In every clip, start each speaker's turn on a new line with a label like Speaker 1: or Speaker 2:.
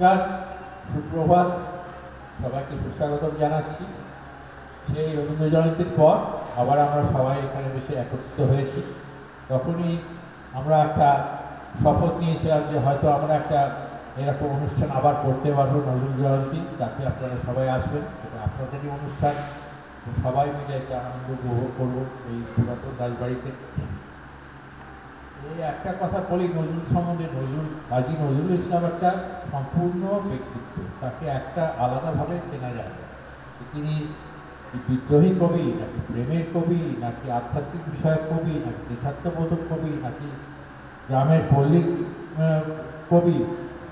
Speaker 1: নমস্কার, সুপ্রভাত, সবাইকে সুস্বাগতম জানাচ্ছি। সেই রবীন্দ্র জয়ন্তীর পর আবার আমরা সবাই এখানে বেশি একত্রিত হয়েছি। তখনই আমরা একটা শপথ নিয়েছিলাম যে হয়তো আমরা একটা এরকম অনুষ্ঠান আবার করতে পারবো, নজরুল জয়ন্তী, তাতে আপনারা সবাই আসবেন। এটা আপনাদেরই অনুষ্ঠান, সবাই মিলে একটা আনন্দ উপভোগ করবো এই পুরাতন রাজবাড়িতে। এই একটা কথা বলি নজরুল সম্বন্ধে, কাজী নজরুল ইসলাম একটা সম্পূর্ণ ব্যক্তিত্ব, তাকে একটা আলাদাভাবে চেনা যায়। তিনি বিদ্রোহী কবি, নাকি প্রেমের কবি, নাকি আধ্যাত্মিক বিষয়ক কবি, নাকি দেশাত্মবোধক কবি, নাকি গ্রামের পল্লী কবি,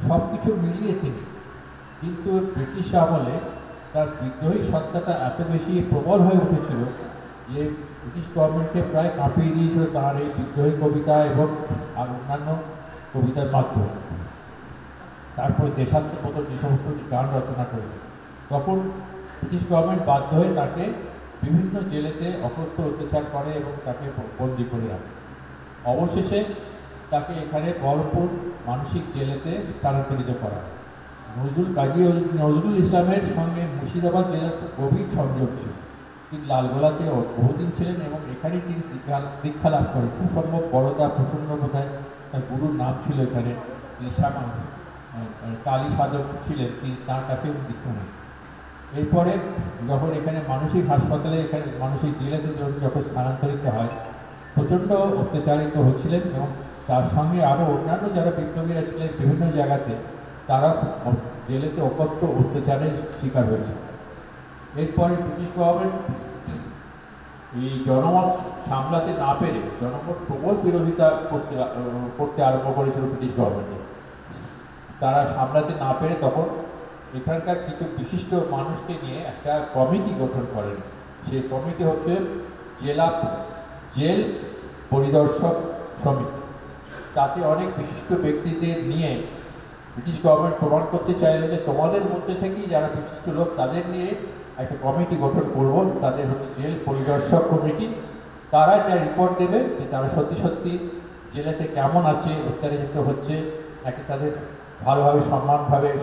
Speaker 1: সব কিছু মিলিয়ে তিনি। কিন্তু ব্রিটিশ আমলে তার বিদ্রোহী সত্তাটা এত বেশি প্রবল হয়ে উঠেছিল যে ব্রিটিশ গভর্নমেন্টকে প্রায় কাঁপিয়ে দিয়েছিল তার এই বিদ্রোহী কবিতা এবং আর অন্যান্য কবিতার মাধ্যমে। তারপরে দেশাত্মবোধক যে সমস্ত গান রচনা করে, তখন ব্রিটিশ গভর্নমেন্ট বাধ্য হয়ে তাকে বিভিন্ন জেলেতে অকথ্য অত্যাচার করে এবং তাকে বন্দি করে রাখে। অবশেষে তাকে এখানে বহরমপুর মানসিক জেলেতে স্থানান্তরিত করা হয়। কাজী নজরুল ইসলামের সঙ্গে মুর্শিদাবাদ জেলার গভীর সংযোগ ছিল। তিনি লালগোলাতে বহুদিন ছিলেন এবং এখানেই তিনি দীক্ষা লাভ করেন। খুব সম্ভব বড়দা প্রসন্ন বোধহয় তার গুরুর নাম ছিল এখানে, তিনি কালী সাধক ছিলেন, তিনি তার কাছেও দীক্ষা নেন। এরপরে যখন এখানে মানসিক হাসপাতালে, এখানে মানসিক জেলাতে যখন স্থানান্তরিত হয়, প্রচণ্ড অত্যাচারিত হচ্ছিলেন এবং তার সঙ্গে আরও অন্যান্য যারা বিপ্লবীরা ছিলেন বিভিন্ন জায়গাতে, তারা জেলেতে অকথ্য অত্যাচারের শিকার হয়েছে। এরপরে ব্রিটিশ গভর্নমেন্ট এই জনমত সামলাতে না পেরে জনমত প্রবল বিরোধিতা করতে আরম্ভ করেছিল ব্রিটিশ গভর্নমেন্টে। তারা সামলাতে না পেরে তখন এখানকার কিছু বিশিষ্ট মানুষকে নিয়ে একটা কমিটি গঠন করেন। সেই কমিটি হচ্ছে জেল পরিদর্শক সমিতি। তাতে অনেক বিশিষ্ট ব্যক্তিদের নিয়ে ব্রিটিশ গভর্নমেন্ট প্রমাণ করতে চাইল যে তোমাদের মধ্যে থেকেই যারা বিশিষ্ট লোক, তাদের নিয়ে একটা কমিটি গঠন করব, তাদের হচ্ছে জেল পরিদর্শক কমিটি। তারা যা রিপোর্ট দেবে যে তারা সত্যি সত্যি জেলেতে কেমন আছে, অত্যাচারিত হচ্ছে, নাকি তাদের ভালোভাবে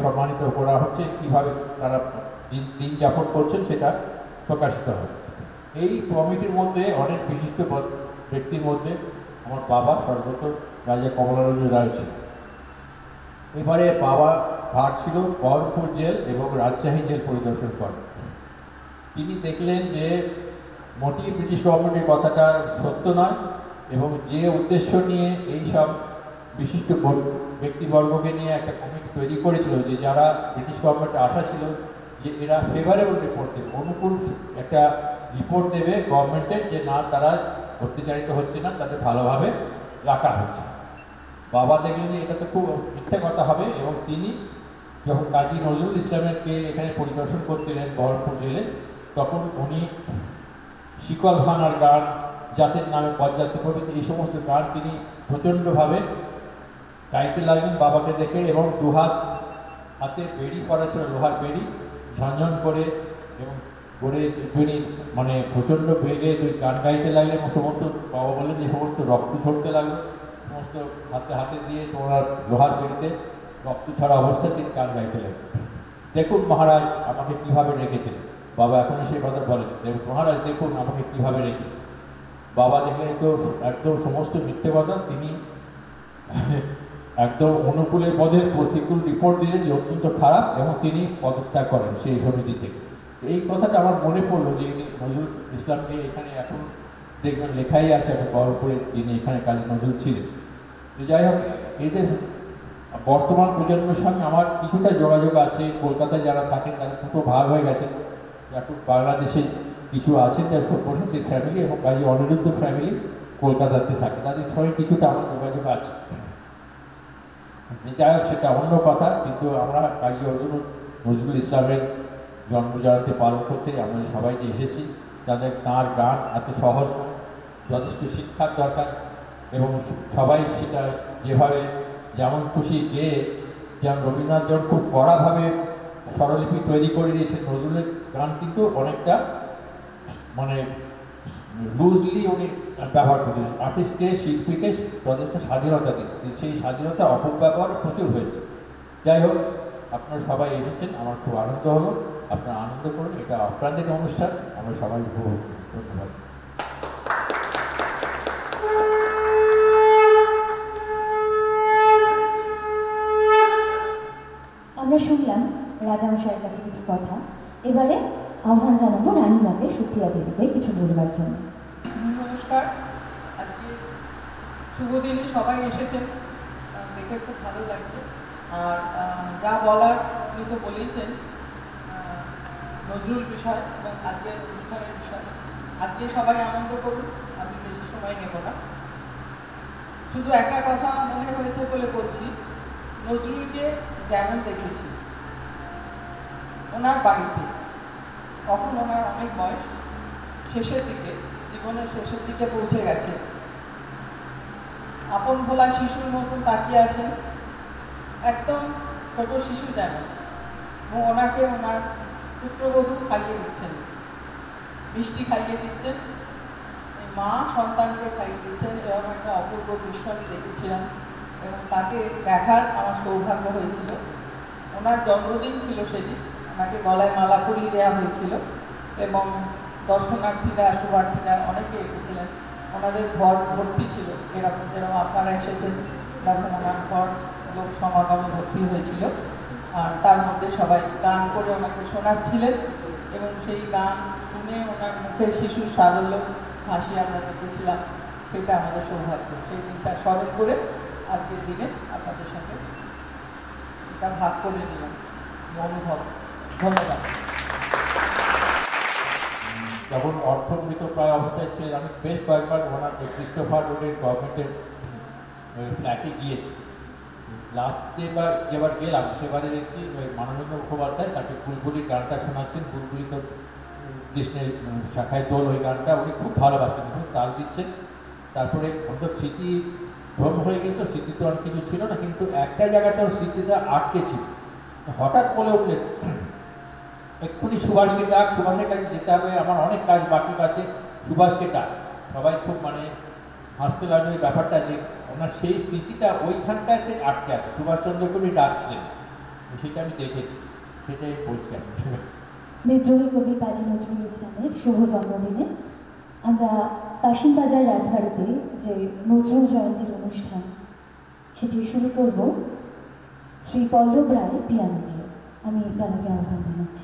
Speaker 1: সম্মানিত করা হচ্ছে, কীভাবে তারা দিন যাপন করছেন, সেটা প্রকাশিত হবে। এই কমিটির মধ্যে অনেক বিশিষ্ট ব্যক্তির মধ্যে আমার বাবা স্বর্গত রাজা কমলারঞ্জন রায় ছিল। এবারে বাবা ভার ছিল বহরমপুর জেল এবং রাজশাহী জেল পরিদর্শন করেন। তিনি দেখলেন যে মোটেই ব্রিটিশ গভর্নমেন্টের কথাটা সত্য নয় এবং যে উদ্দেশ্য নিয়ে এই সব বিশিষ্ট ব্যক্তিবর্গকে নিয়ে একটা কমিটি তৈরি করেছিল, যে যারা ব্রিটিশ গভর্নমেন্টে আশা ছিল যে এরা ফেভারেবল রিপোর্ট দেবে, অনুকূল একটা রিপোর্ট দেবে গভর্নমেন্টের, যে না তারা অত্যাচারিত হচ্ছে না, তাদের ভালোভাবে রাখা হচ্ছে। বাবা দেখলেন যে এটা তো খুব মিথ্যা কথা হবে এবং তিনি যখন কাজী নজরুল ইসলামকে এখানে পরিদর্শন করছিলেন বহরমপুর জেলে, তখন উনি শিকল ভাঙার গান, জাতের নামে পদযাত্রা প্রভৃতি এই সমস্ত গান তিনি প্রচণ্ডভাবে গাইতে লাগলেন বাবাকে দেখে, এবং হাতে বেড়ি পরা ছিল, লোহার বেড়ি, ঝনঝন করে এবং করে তিনি মানে প্রচণ্ড বেগে গান গাইতে লাগলেন এবং সমস্ত বাবা বললেন যে সমস্ত রক্ত ঝরতে লাগলো, সমস্ত হাতে দিয়ে তোমার লোহার বেড়িতে রক্ত ছাড়া অবস্থায় তিনি গান গাইতে লাগলেন। দেখুন মহারাজ আমাকে কীভাবে রেখেছেন। বাবা এখনো সেই কথা বলেন, মহারাজ দেখুন আমাকে কীভাবে রেখে। বাবা দেখলেন তো একদম সমস্ত মিথ্যে কথা। তিনি একদম অনুকূলের পদের প্রতিকূল রিপোর্ট দিলেন যে অত্যন্ত খারাপ, এবং তিনি পদত্যাগ করেন সেই সমিতি থেকে। এই কথাটা আমার মনে পড়লো যে ইনি নজরুল ইসলামকে এখানে এখন দেখবেন লেখাই আছে একটা বহরমপুরে তিনি এখানে কাজী নজরুল ছিলেন। তো যাই হোক, এদের বর্তমান প্রজন্মের সঙ্গে আমার কিছুটা যোগাযোগ আছে। কলকাতায় যারা থাকেন তারা দুটো ভাগ হয়ে গেছে। এখন বাংলাদেশে কিছু আছেন যারা সব্যসাচীর ফ্যামিলি এবং কাজী অনিরুদ্ধ ফ্যামিলি কলকাতাতে থাকে, তাদের সঙ্গে কিছুটা আমার যোগাযোগ আছে। যাই হোক, সেটা অন্য কথা। কিন্তু আমরা কাজী নজরুল ইসলামের জন্মজয়ন্তী পালন করতে আমরা সবাই যে এসেছি, তাঁর গান এত সহজ, যথেষ্ট শিক্ষার দরকার, এবং সবাই সেটা যেভাবে যেমন খুশি গেয়ে, যেমন রবীন্দ্রনাথ যখন খুব কড়াভাবে স্বরলিপি তৈরি করে দিয়েছে, নজরুলের গান কিন্তু অনেকটা মানে লুজলি উনি ব্যবহার করেছেন। আর্টিস্টকে, শিল্পীকে যথেষ্ট স্বাধীনতা দিন, সেই স্বাধীনতা অপব্যবহার প্রচুর হয়েছে। যাই হোক, আপনারা সবাই এসেছেন, আমার খুব আনন্দ হলো। আপনারা আনন্দ করুন, এটা অপ্রান্তিক অনুষ্ঠান, আমরা সবাই উপভোগ করি। ধন্যবাদ।
Speaker 2: আমরা শুনলাম রাজামশাইয়ের কাছে কিছু কথা। এবারে আহ্বান জানাবো রানীমাকে, সুপ্রিয়া দেবীকে কিছু বলবার জন্য।
Speaker 3: নমস্কার। আজকে শুভ দিনে সবাই এসেছেন, দেখে খুব ভালো লাগছে। আর যা বলার আপনি তো বলেইছেন নজরুল বিষয় এবং আজকের অনুষ্ঠানের বিষয়। আজকে সবাই আনন্দ করুন, আমি বেশি সময় নেব না। শুধু একটা কথা মনে হয়েছে বলে বলছি, নজরুলকে যেমন দেখেছি ওনার বাড়িতে, তখন ওনার অনেক বয়স, শেষের দিকে, জীবনের শেষের দিকে পৌঁছে গেছে, আপন ভোলা শিশুর মতন তাকিয়ে আছেন, একদম ছোট শিশু যেন। এবং ওনাকে ওনার পুত্রবধূ খাইয়ে দিচ্ছেন, মিষ্টি খাইয়ে দিচ্ছেন, মা সন্তানকে খাইয়ে দিচ্ছেন। এরকম একটা অপূর্ব দৃশ্য আমি দেখেছিলাম এবং তাকে দেখার আমার সৌভাগ্য হয়েছিল। ওনার জন্মদিন ছিল সেদিন, ওনাকে গলায় মালা পরিয়ে দেওয়া হয়েছিল এবং দর্শনার্থীরা, শুভার্থীরা অনেকে এসেছিলেন। ওনাদের ঘর ভর্তি ছিল, যেরকম আপনারা এসেছেন এরকম ওনার ঘর লোক সমাগমে ভর্তি হয়েছিল। আর তার মধ্যে সবাই গান করে ওনাকে শোনাচ্ছিলেন এবং সেই গান শুনে ওনার মুখে শিশুর সারল্য হাসি আমরা দেখেছিলাম। সেটা আমাদের সৌভাগ্য। সেই দিনটা স্মরণ করে আজকের দিনে আপনাদের সঙ্গে এটা ভাগ করে নিলাম অনুভব। ধন্যবাদ।
Speaker 1: যখন অর্থমৃত প্রায় অবস্থায় ছিলেন, আমি বেশ কয়েকবার ওনার ক্রিস্টোফার রোডের গভর্নমেন্টের ফ্ল্যাটে গিয়েছি। লাস্ট যেবার গেলাম সেবারে দেখছি মানবেন্দ্র মুখোপাধ্যায় তাকে বুলবুলির গানটা শোনাচ্ছেন। বুলবুলি তো কৃষ্ণের শাখায় দোল, ওই গানটা উনি খুব ভালোবাসেন, খুব তাল দিচ্ছেন। তারপরে অন্তত স্মৃতি ভ্রম হয়ে গেছিল, স্মৃতিতে অনেক কিছু ছিল না, কিন্তু একটা জায়গাতে ওর স্মৃতিটা আটকে ছিল। হঠাৎ বলে উঠলেন, এক্ষুনি সুভাষকে ডাক, সুভাষের কাছে যেতে হবে, আমার অনেক কাজ বাকি আছে, সুভাষকে ডাক। সবাই খুব হাসতে লাগলো এই ব্যাপারটা যে ওনার সেই স্মৃতিটা ওইখানটাতে আটকে আছে, সুভাষচন্দ্রকে উনি ডাকছিলেন। সেটা আমি দেখেছি, সেটাই বলছি আমি।
Speaker 2: বিদ্রোহী কবি কাজী নজরুল ইসলামের শুভ জন্মদিনে আমরা কাশিমবাজার রাজবাড়িতে যে নজরুল জয়ন্তীর অনুষ্ঠান, সেটি শুরু করব শ্রী পল্লব রায়ের পিয়ানো দিয়ে। আমি দাদাকে আহ্বান জানাচ্ছি।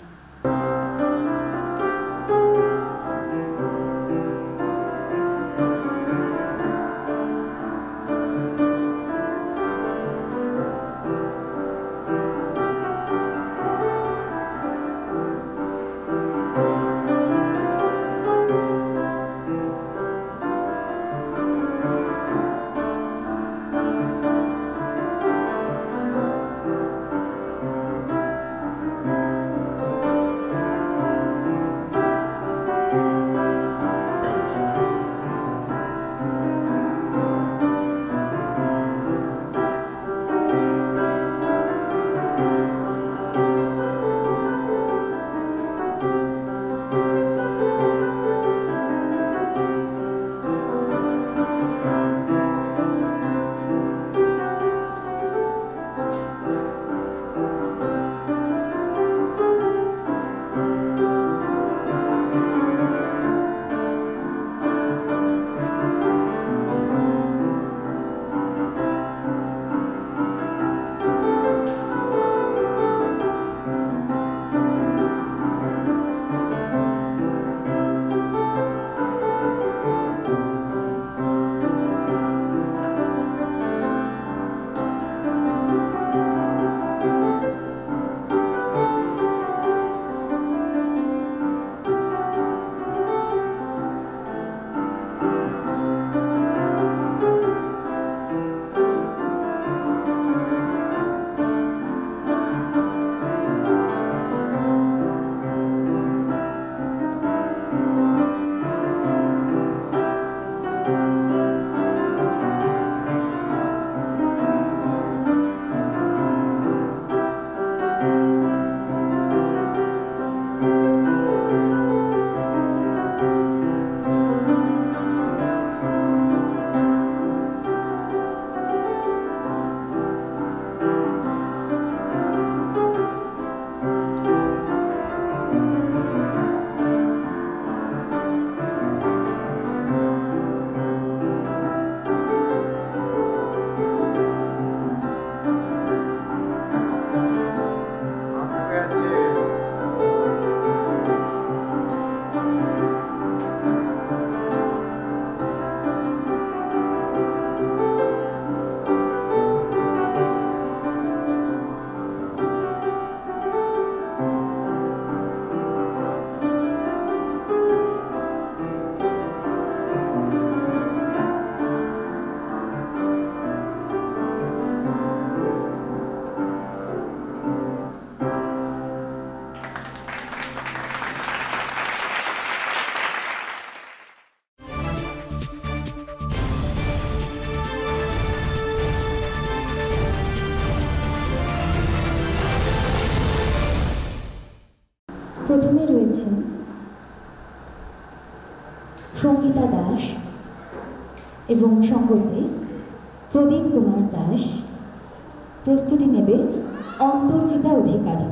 Speaker 2: প্রথমে রয়েছেন সঙ্গীতা দাস এবং সঙ্গতে প্রদীপ কুমার দাস। প্রস্তুতি নেবে অন্তর্জিতা অধিকারী।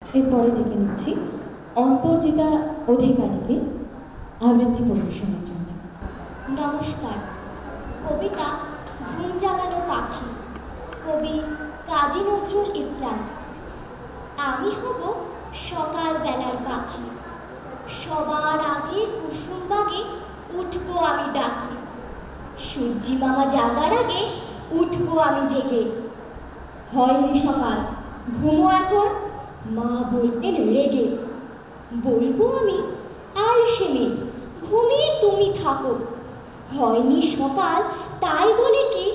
Speaker 2: এরপরে ডেকে নিচ্ছি অন্তর্জিতা অধিকারীকে আবৃত্তি পরিবেশনের জন্য।
Speaker 4: নমস্কার। কবিতা ঘুম জাগানো পাখি, কবি কাজী নজরুল ইসলাম। আমি হব সকালবেলার পাখি, সবার আগে কুসুম বাগে উঠবো আমি ডাকি। সূর্যি মামা জাগার আগে উঠবো আমি জেগে। হয়নি সকাল, ঘুমো এখন, মা বলতেন রেগে। বলবো আমি আলসে মেয়ে, ঘুমিয়ে তুমি থাকো। হয়নি সকাল, তাই বলে কি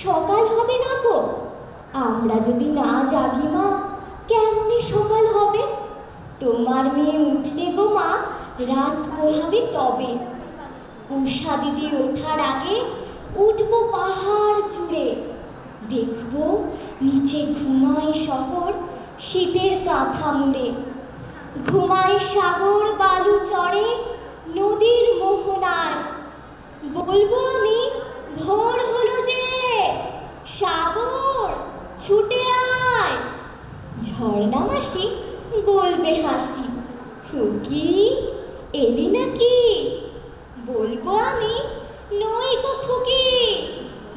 Speaker 4: সকাল হবে না গো? আমরা যদি না জাগি মা, কেমনে সকাল হবে? তোমার মেয়ে উঠলে গো মা, রাত পোহাবে তবে। উষা দিদি ওঠার আগে উঠবো পাহাড় জুড়ে। দেখব নিচে ঘুমায় শহর শীতের কাঁথা মুড়ে, ঘুমায় সাগর বালু চড়ে নদীর মোহনায়। বলবো আমি ভোর হলো যে, সাগর ছুটে আয়। ঝর্ণা মাসি বলবে হাসি, খুকি এলি নাকি? বলবো আমি নই গো খুকি,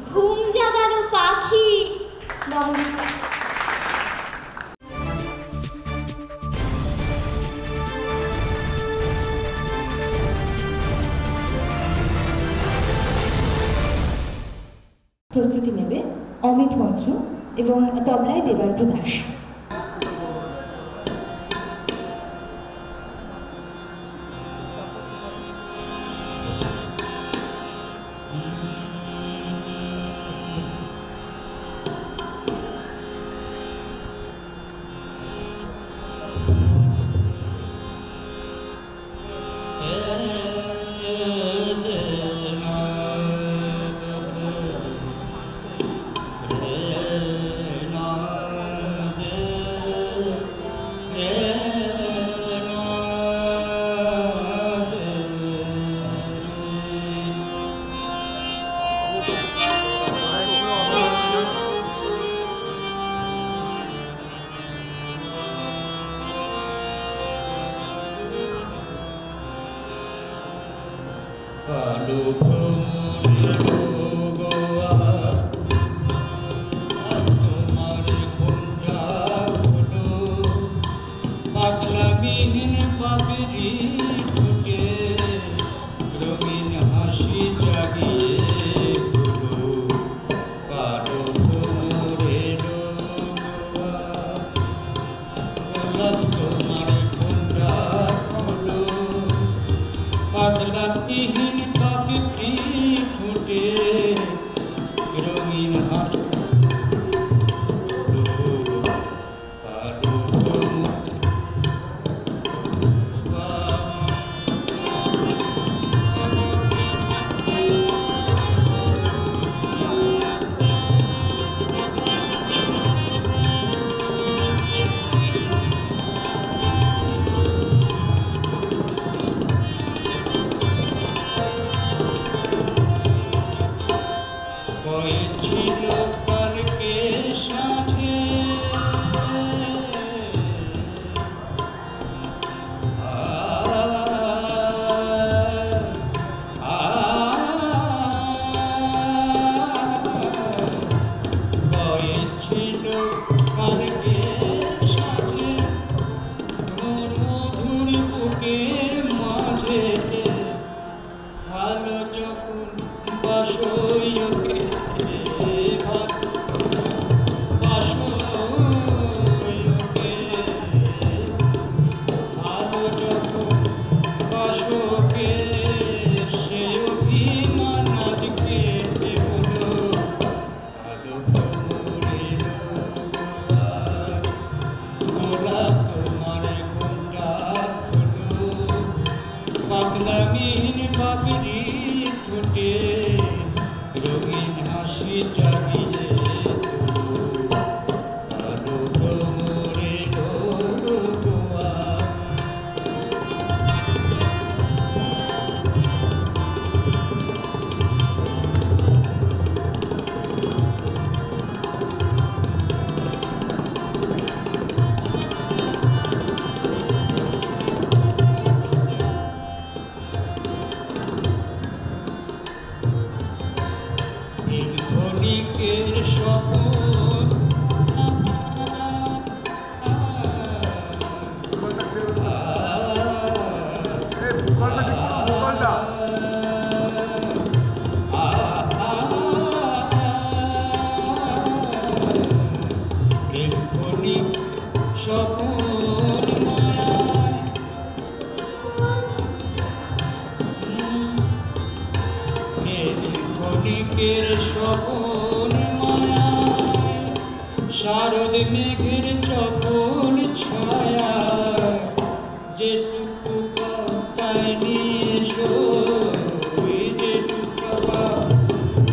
Speaker 4: ঘুম জাগানো পাখি। নমস্কার।
Speaker 2: প্রস্তুতি নেবে অমিত মন্ত্র এবং তবলায় দেবার্ঘ দাস।
Speaker 5: শারদ মেঘের চপল ছায়া যেটুকু তাই নিয়ে এসো, যেটুকু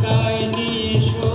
Speaker 5: তাই নিয়ে এসো,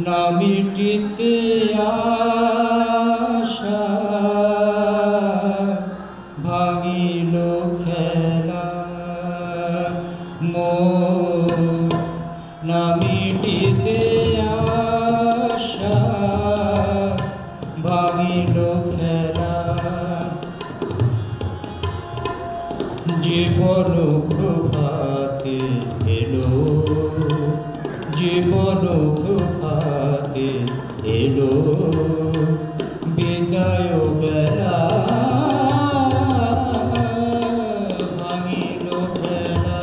Speaker 5: নামিটিতে আশা ভাঙিল খেলা নামিটিতে আশা ভাঙিল খেলা জীবন প্রভাতে এলো জীবন প্রভাতে এলো বিদায় বেলা ভাঙিল খেলা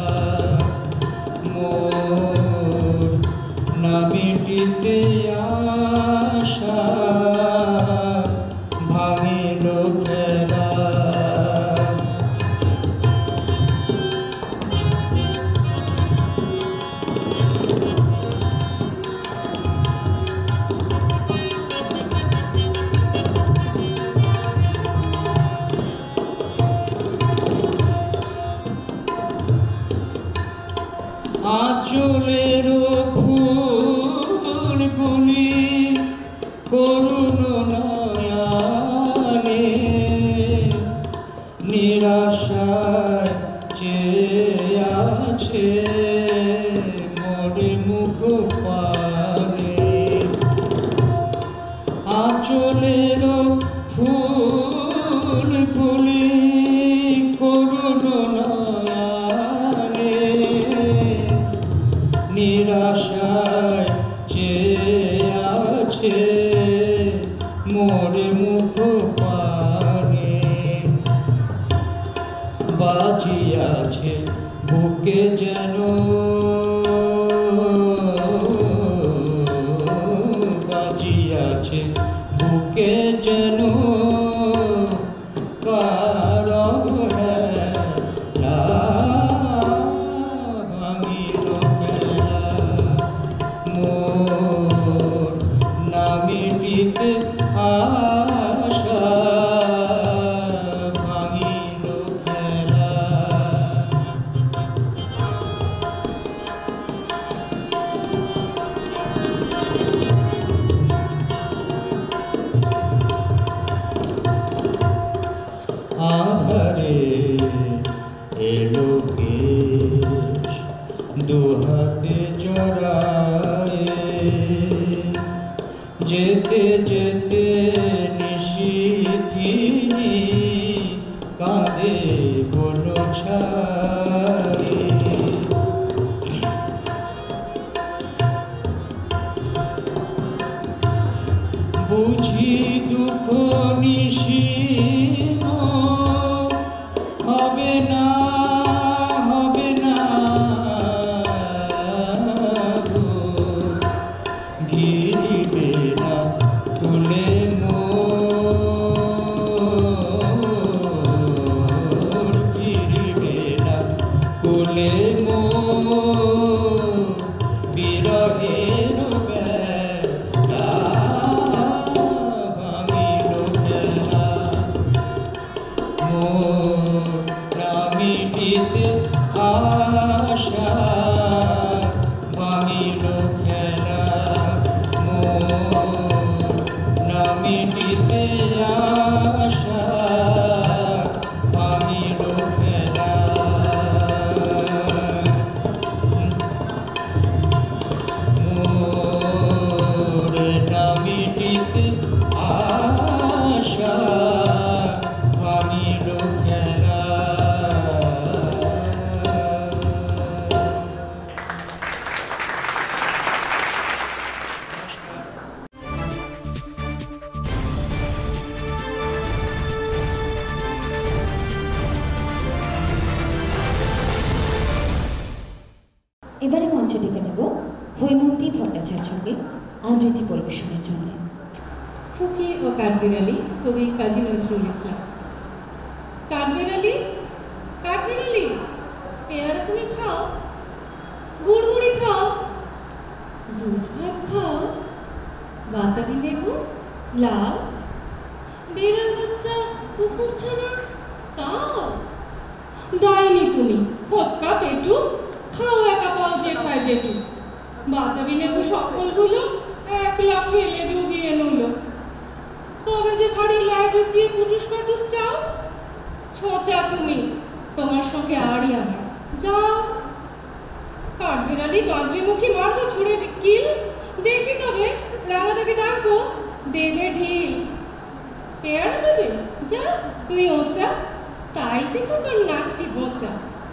Speaker 5: মোর নামিটিতে আশা ভাঙিল খেলা আঁচলের ফুল গুলি করুণ নয়নে নিরাশায় চেয়ে আছে মোরে মুখ পানে আঁচলের ফুল গুলি করুণ নয়নে নিরাশায় চেয়ে আছে মোর মুখ পানে বাজিয়াছে বুকে যেন বাজিয়াছে বুকে যেন নামিটিতে আশা ভাঙিল খেলা আধারে এলো কেশ দুহাতে জড়ায় যেতে যেতে নিশিথিনী কাঁদে বলো ছাই বুঝি দুঃখ নিশীন হবে না হবে না ঘিরিবে না কুলে মোর ঘিরিবে না কুলে মোর বিরহের বেলা ভাঙিল খেলা মোর নামিটিতে আশা ভাঙিল খেলা মোর নামিটিতে আশা ভাঙিল খেলা মোর নামিটিতে আশা ভাঙিল খেলা
Speaker 2: এবারে মঞ্চে ডেকে নেব হৈমন্তী ভট্টাচার্যকে আবৃত্তি পরিবেশনের জন্য।
Speaker 6: খুকি ও কাঠবিড়ালি কবি কাজী নজরুল ইসলাম। কাঠবিড়ালি কাঠবিড়ালি খাও, গুড়মুড়ি খাও, দুধ ভাত খাও, বাতাবি লেবু, লাউ, বেড়াল বাচ্চা, কুকুর ছানা তাও দাইনি তুমি। হতকা পেটু, খাও একা পাও যে খায় যেটু। বাতাবি লেবু সকলগুলো একলা ফেলে ডুবিয়ে নিল। তবে যে ভারী লাজ উঠিয়ে পুটুস পাটুস চাও, ছোঁচা তুমি, তোমার সঙ্গে আড়ি আমার। যাও, কাঠবিড়ালি বাজে মুখী মারবো ছুড়ে কিল। দেখবি তবে রাঙাটাকে ডাকবো, দেবে ঢিল। পেয়ারা দেবে, যা তুই ওচা, তাই দেখো তোর নাকটি বোচা।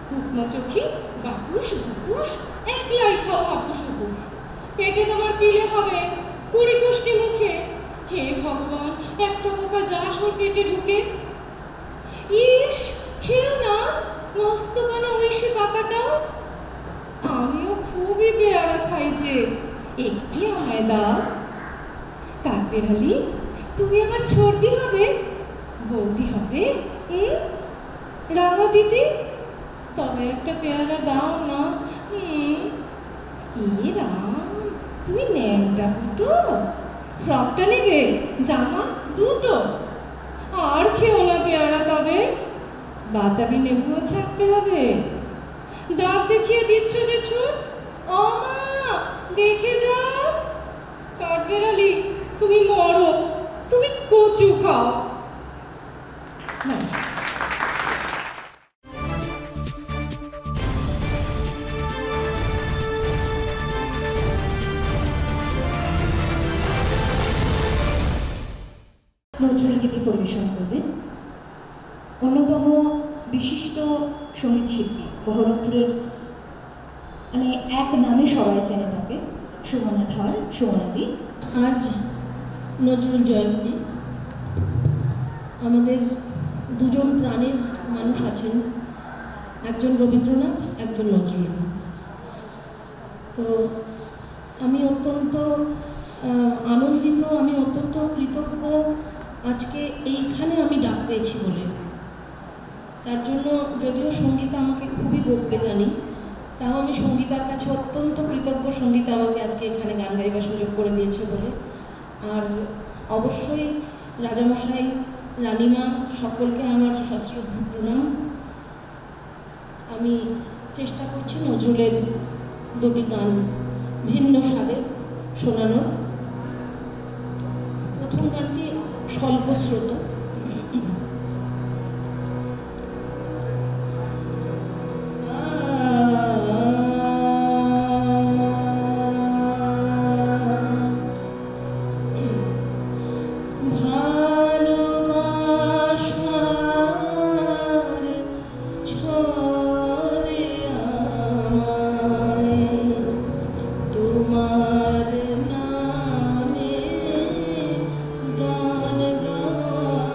Speaker 6: হুকমা চোখি, গাপুস গুপুস, একলাই খাও হাপুস হুপুস। পেটে তোমার পিলে হবে 20 মুখে। হে ভগবান, একটা পোকা যাস ওর পেটে ঢুকে। ইস, খেও না, মস্ত পানা ঐশী পাকাটাও। আমিও খুবই পেয়ারা খাই যে, একটি আমায় দাও। কাঠবিড়ালি, তুমি আমার সর্দি হবে, বৌদি হবে, রাঙা দিদি, তবে একটা পেয়ারা দাও না। এ রাম, তুমি ন্যাংটা ফুটো, ফ্রকটা নেবে, জামা দুটো। আর খেও না পেয়ারা তবে, বাতাবি লেবুও ছাড়তে হবে। দাঁত দেখিয়ে দিচ্ছ যে ছুট, ও মা দেখে যাও। কাঠবিড়ালি, তুমি মরো, তুমি কচু খাও।
Speaker 2: নজরুল গীতি পরিবেশন করবেন অন্যতম বিশিষ্ট সঙ্গীত শিল্পী, বহরমপুরের মানে এক নামে সবাই চেনে তাকে, সুমনা ধর, সুমনাদি।
Speaker 6: আজ নজরুল জয়ন্তী। আমাদের দুজন প্রাণের মানুষ আছেন, একজন রবীন্দ্রনাথ, একজন নজরুল। তো আমি অত্যন্ত আনন্দিত, আমি অত্যন্ত কৃতজ্ঞ আজকে এইখানে আমি ডাক পেয়েছি বলে। তার জন্য যদিও সঙ্গীতা আমাকে খুবই বকবে জানি, তাও আমি সঙ্গীতার কাছে অত্যন্ত কৃতজ্ঞ, সঙ্গীতা আমাকে আজকে এখানে গান গাইবার সুযোগ করে দিয়েছে বলে। আর অবশ্যই রাজামশাই, রানীমা, সকলকে আমার সশ্রদ্ধ প্রণাম। আমি চেষ্টা করছি নজরুলের দুটি গান ভিন্ন স্বাদের শোনানোর। প্রথম গানটি স্বল্পস্রোত।
Speaker 4: তোমার নামে গান গায়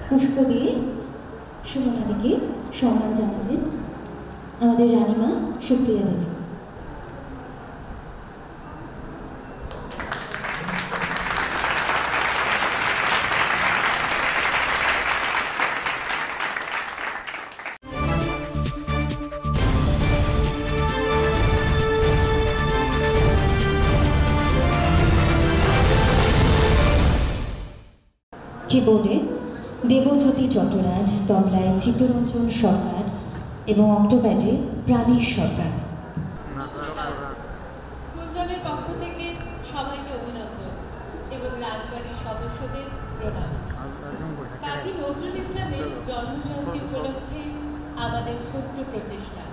Speaker 2: পুষ্প দিয়ে সুমনাদিকে সম্মান জানাবেন আমাদের রানীমা সুপ্রিয়া দেবী। কিবোর্ডে দেবজ্যোতি চট্টরাজ, তবলায় চিত্তরঞ্জন সরকার এবং অক্টোপ্যাডে প্রাণেশ সরকার।
Speaker 6: গুঞ্জনের পক্ষ থেকে সবাইকে অভিনন্দন এবং রাজবাড়ির সদস্যদের প্রণাম। কাজী নজরুল ইসলামের জন্মজয়ন্তী উপলক্ষে আমাদের ছোট্ট প্রচেষ্টা।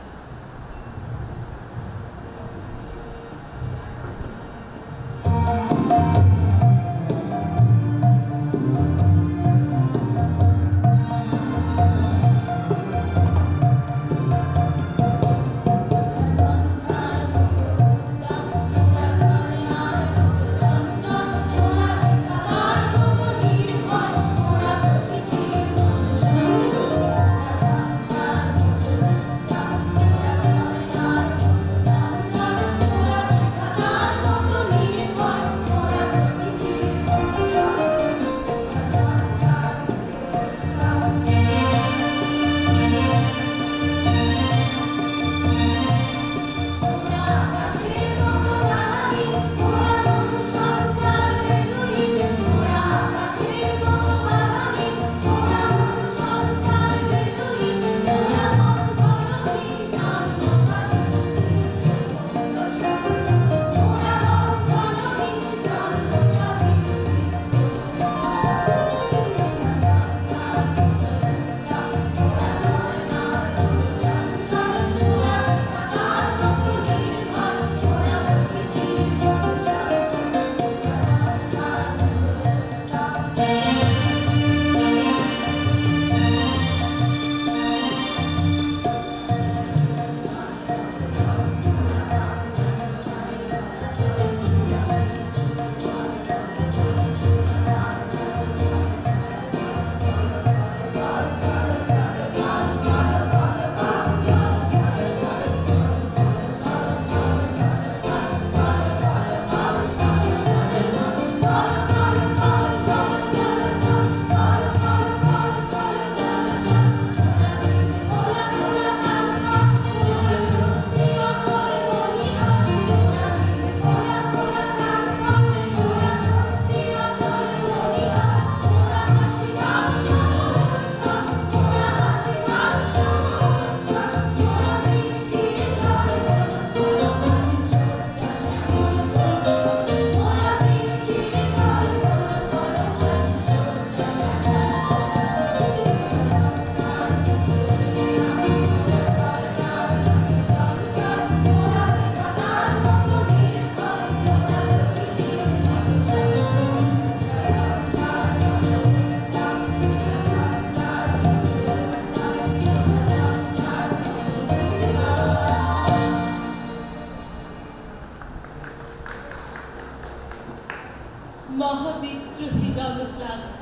Speaker 6: মহাবিদ্রোহী রণক্লান্ত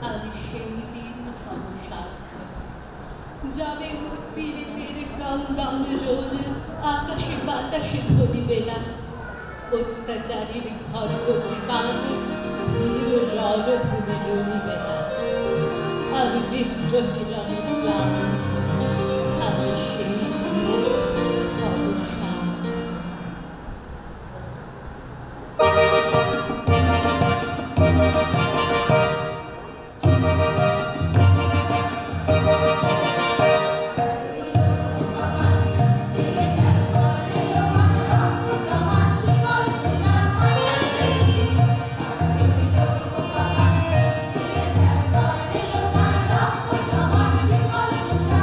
Speaker 6: আমি সেই দিন হব সার্থক। যাবে উৎপীড়িতের ক্রন্দন রোল, আকাশে বাতাসে ধরিবে না। অত্যাচারীর ঘরগতি বাণী রণভূমি রমিবে না। আমি বিদ্রোহী রণক্লান্ত, আমি সেই দিন হব সার্থক।
Speaker 4: Come on.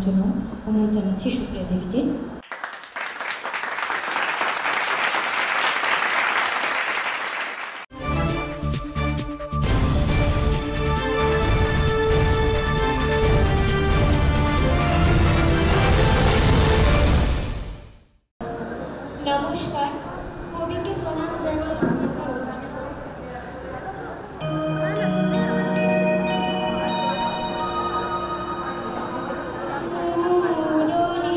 Speaker 2: জন্য অনুরোধ জানাচ্ছি সুপ্রিয়া দেবীকে।
Speaker 4: নমস্কার, কবিকে প্রণাম জানিয়ে আমি আমার অনুষ্ঠান মুরলী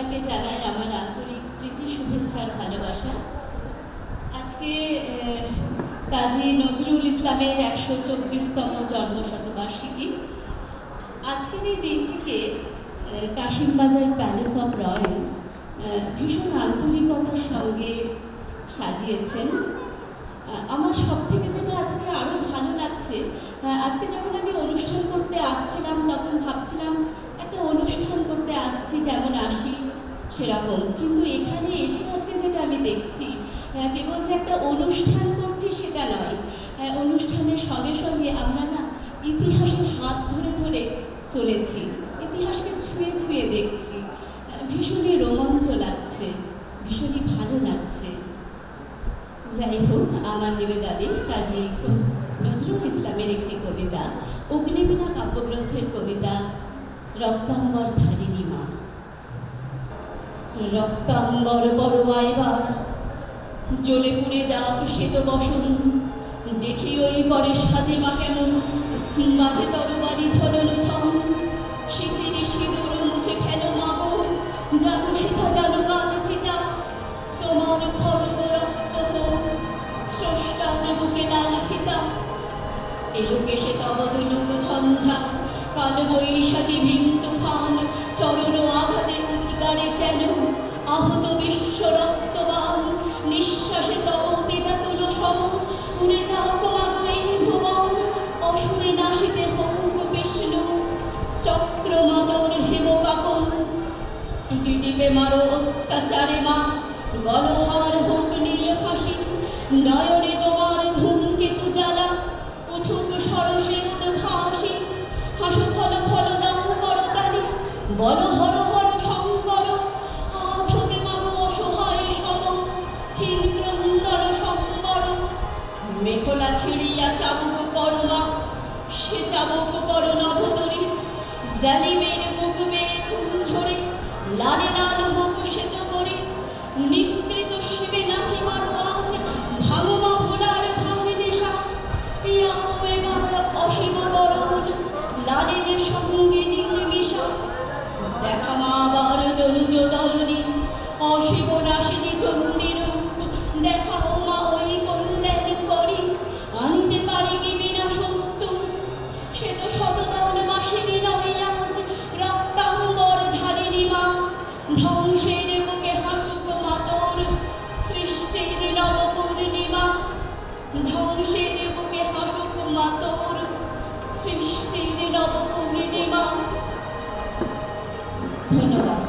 Speaker 7: সবাইকে জানাই আমার আন্তরিক প্রীতি শুভেচ্ছার ভালোবাসা। আজকে কাজী নজরুল ইসলামের 124তম জন্মশতবার্ষিকী। আজকের এই দিনটিকে কাশিমবাজার প্যালেস অফ রয়্যালস ভীষণ আন্তরিকতার সঙ্গে সাজিয়েছেন। আমার সব থেকে যেটা আজকে আরও ভালো লাগছে, আজকে যখন আমি অনুষ্ঠান করতে আসছিলাম তখন ভাবছিলাম একটা অনুষ্ঠান করতে আসছি যেমন আসি সেরকম, কিন্তু এখানে এসে আজকে যেটা আমি দেখছি কেবল যে একটা অনুষ্ঠান করছি সেটা নয়, অনুষ্ঠানের সঙ্গে সঙ্গে আমরা না ইতিহাসের হাত ধরে ধরে চলেছি, ইতিহাসকে ছুঁয়ে ছুঁয়ে দেখছি। ভীষণই রোমাঞ্চ লাগছে, ভীষণই ভালো লাগছে। যাই হোক, আমার নিবেদনে কাজী নজরুল ইসলামের একটি কবিতা, অগ্নিবীণা কাব্যগ্রন্থের কবিতা রক্তাম্বর ধারিণী মা। রক্তাম্বর বড় আইবার জ্বলে পুড়ে যাক শ্বেত বসন, দেখি ওই পরে সাজে মা কেমন, মাঝে তরবারি ঝরলো ঝন, শীতের সিঁদুর মুছে ফেলো মাগো, জানো সীতা জানো কাল চিতা, তোমার খড়গ রক্ত হোক স্রষ্টার বুকে লাল ফিতা। এলো কেশে তব দুলুক ঝঞ্ঝা, কাল বৈশাখী ভীম তুফান, চরণ আঘাতে উদ্গারে যেন আহত বিশ্ব রক্তবান, নিঃশ্বাসে তব তেজা তুলো সম, উড়ে যাও মাগো এই ভুবন, অসুরে নাশিতে হোক বিষ্ণু চক্র মাদর হেম কাকন। টুটি টিপে মারো অত্যাচারে মা, গলহার হোক নীল ফাঁসি, নয়নে তোমার ধূমকেতু জ্বালা, উঠুক সরসে উদ্ভাসী, হাসু খল খল দাও করতালি, বল হর হর শঙ্কর, আজ হতে মাগো অসহায় সম, হীন ক্রন্দন সম্বর। মেখলা ছিড়িয়া চাবুক করো মা, সে চাবুক করো নভতরী, জালিমের বুক বেয়ে খুন ঝরে, লালে লাল হোক শ্বেত করি, নিকৃত শিবে নাকি মারো আজ, ভাঙো মা ভোলার ভাঙে নেশা, পিয়াও এবার অসীম বরণ, লালের সঙ্গে নির্মিশা। দেখা মা আবার দনুজ দলনী, অসীম রাশিনী চণ্ডী রূপ, দেখাও মা ওই কল্যাণ করি, আনিতে পারি কি বিনা সস্তু, সে তো শতদল মাসেরই নয় আজ, রক্তাম্বর ধারিণী মা। ধ্বংসের বুকে হাসুক মাতর, সৃষ্টির নব পূর্ণিমা, ধ্বংসের বুকে হাসুক মাতর, সৃষ্টির নব পূর্ণিমা। ধন্যবাদ।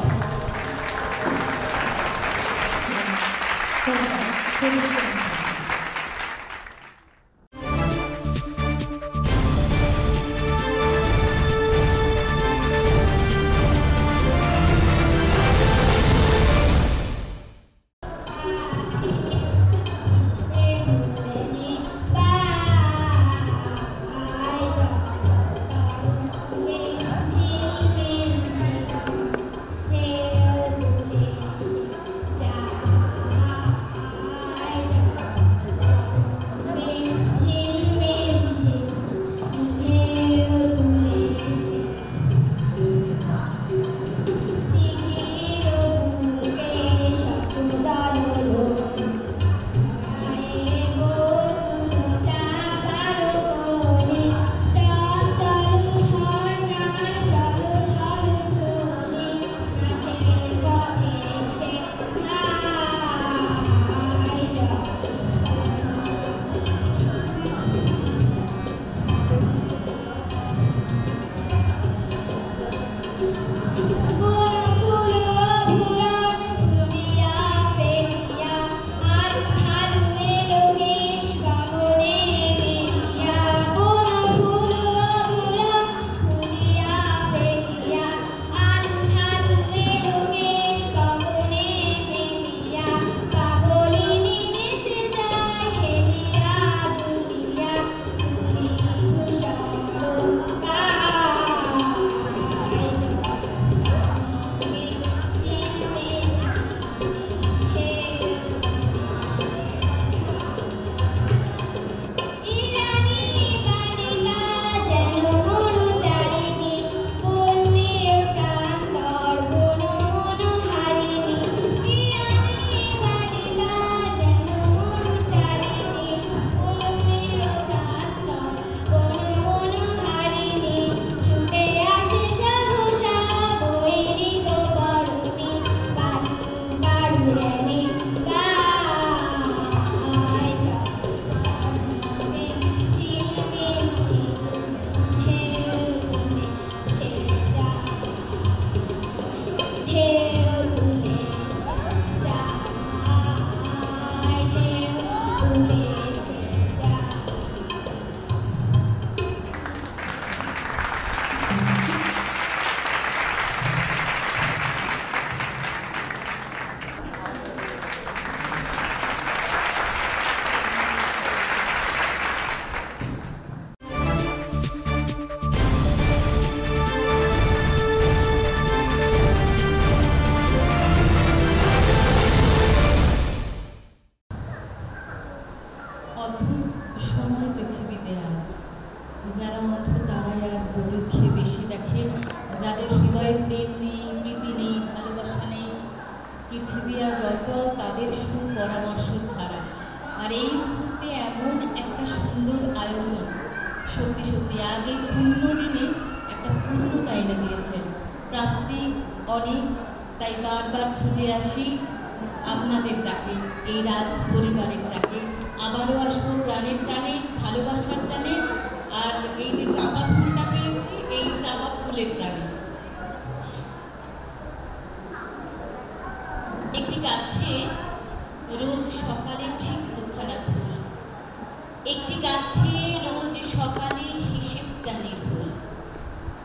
Speaker 7: তাদের সুপরামর্শ ছাড়া। আর এই মুহূর্তে এমন একটা সুন্দর আয়োজন, সত্যি সত্যি আজ এই পূর্ণ দিনে একটা পূর্ণতা এনে দিয়েছেন। প্রাপ্তি অনেক, তাই বারবার ছুটে আসি আপনাদের ডাকে, এই রাজ পরিবারের ডাকে। আবারও আসবো প্রাণের টানে, ভালোবাসার টানে, আর এই যে চাপা ফুলটা পেয়েছি এই চাপা ফুলের টানে। একটি গাছে রোজ সকালে ঠিক দুখানা ফুল, একটি গাছে রোজ সকালে হিসেব টানে ফুল,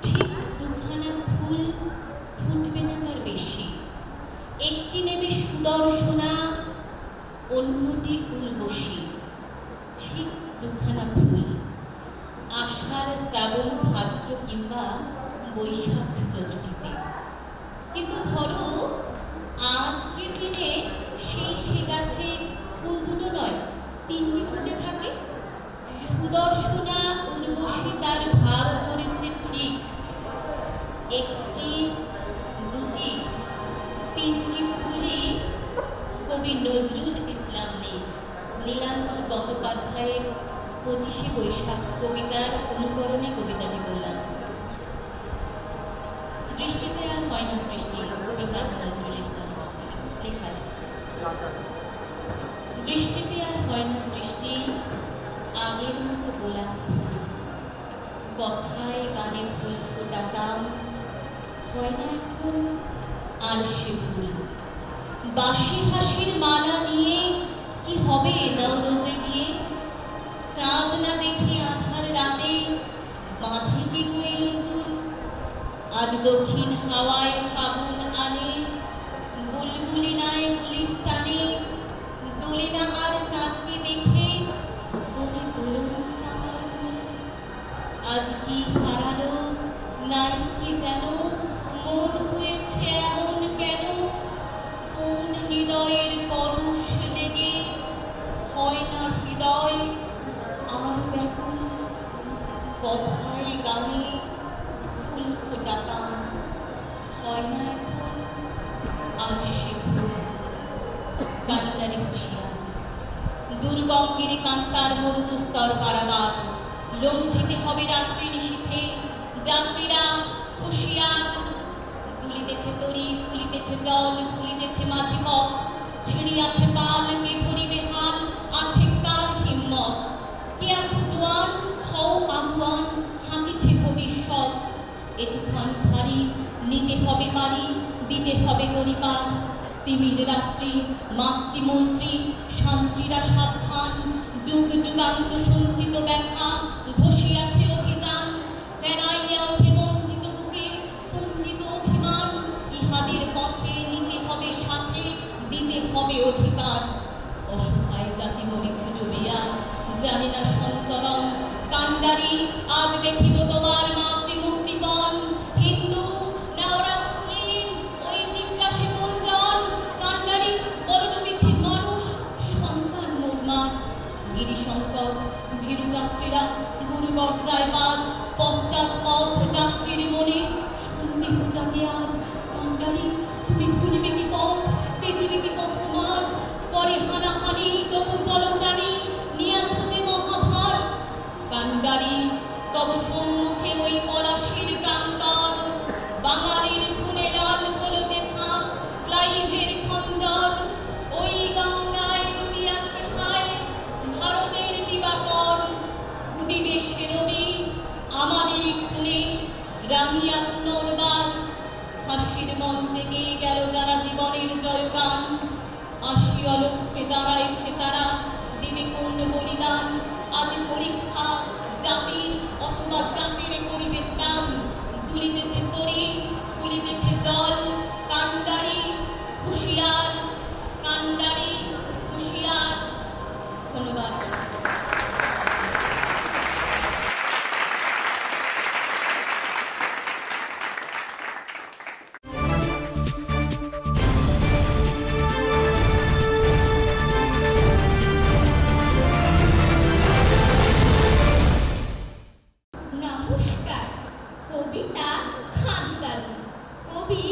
Speaker 7: ঠিক দুখানা ফুল ফুটবে না তার বেশি। একটি নেবে সুদর্শনা, অন্যটি উর্বশী, ঠিক দুখানা ফুল, আষাঢ় শ্রাবণ ভাদ্র কিংবা বৈশাখ জ্যৈষ্ঠীতে। কিন্তু ধরো আজকের দিনে সেই গাছে ফুল দুটো নয়, তিনটি ফুটে থাকে। সুদর্শনা উর্বশী তার ভাগ করেছে ঠিক একটি, দুটি, তিনটি ফুলই কবি নজরুল ইসলাম নেই নীলাঞ্চল বন্দ্যোপাধ্যায়ের 25শে বৈশাখ কবিতার অনুকরণে কবিতাটি বললাম। দৃষ্টিতে আর হয় না সৃষ্টি, কবি কাজী নজরুল ইসলাম লেখা। দৃষ্টিতে আর হয় না সৃষ্টি আগের মতো গোলাপ ফুল, কথায় গানে ফুল ফোটাতাম, হয় না এখন আর সে ফুল। বাঁশি হাসির মালা নিয়ে কি হবে নওরোজে গিয়ে, চাঁদ না দেখি আধার রাতে বাঁধে কি গইল চুল। আজ দক্ষিণ হাওয়ায় ফাগুন আনে, বুলবুলি নাই গুলিস্তানে, দোলে না আর চাঁদকে দেখে বনে তরুণ চাঁপার দুল। আজ কি হারালো নাই কি যেন, মন হয়েছে এমন কেন, কোন হৃদয়ের পরশ লেগে হয় না হৃদয় আর ব্যাকুল। কথায় গানে ফুল ফোটাতাম, হয় না এখন আর সে ফুল। কান্তারে হুঁশিয়ার, দুর্গঙ্গের কান্তার মরুদুস্তর পারাবার, লঙ্ঘিতে হবে রাত্রি নিশীথে। যাত্রীরা হুঁশিয়ার, দুলিতেছে তরি, ফুলিতেছে জল, ফুলিতেছে মাঝে পথ, ছিঁড়িয়াছে পাল, কে ধরিবে হাল, আছে কার হিম্মত। কে আছে জোয়ান, হও আগুয়ান, হাঁকিছে ভবিষ্যৎ। এ তুফান ভারী, নিতে হবে বাড়ি, দিতে হবে গরিপার। তিমির রাত্রি, মাতৃমন্ত্রী, শান্তিরা সাবধান, যুগ যুগান্ত সঞ্চিত ব্যথা, ধসিয়াছে অভিযান। বেড়াইয়া ওঠে বঞ্চিত বুকে কুঞ্চিত অভিমান, ইহাদের পথে নিতে হবে সাথে, দিতে হবে অধিকার। অসহায় জাতি মরিছে ডুবিয়া, জানে না সন্তরণ। কান্ডারি আজ দেখিব তোমার মাতৃমূর্তিপণ। হিন্দু না ওরা মুসলিম, ওই জিজ্ঞাসে কোনজন। কান্ডারি বড় ডুবেছে মানুষ, সংসার মোরমার। গিরি সংকট, ভীরু যাত্রীরা গুরুবর যায় বাজ, পশ্চাৎ পথ যাত্রীর মনে সন্দেহ জাগে আজ। কান্ডারি তুমি ভুলিবে কি পথ, তেজিবে কি পথ মাঝ। পরে হানাহানি তবু চলো টানি, নিয়াছ যে মহাভার। কান্ডারি তব সম্মুখে ওই পলাশির প্রান্তর, বাঙালির খুনে লাল হলো যেথা ক্লাইভের খঞ্জর। ওই গঙ্গায় ডুবিয়াছে হায় ভারতের দিবাকর, উদিবে সে রবি আমাদেরই খুনে, রাঙিয়া পুনর্বার। হাসির মঞ্চে গেয়ে গেল যারা জীবনের জয়গান, আসি অলক্ষ্যে দাঁড়াইছে তারা, দিবে কোন বলিদান। আজ পরীক্ষা জাতির অথবা জাতির করিবে ত্রাণ, দুলিতেছে তরি, ফুলিতেছে জল। কান্ডারি হুঁশিয়ার, কান্ডারি হুঁশিয়ার। ধন্যবাদ।
Speaker 4: নমস্কার, কবিতা খাদু দাদু, কবি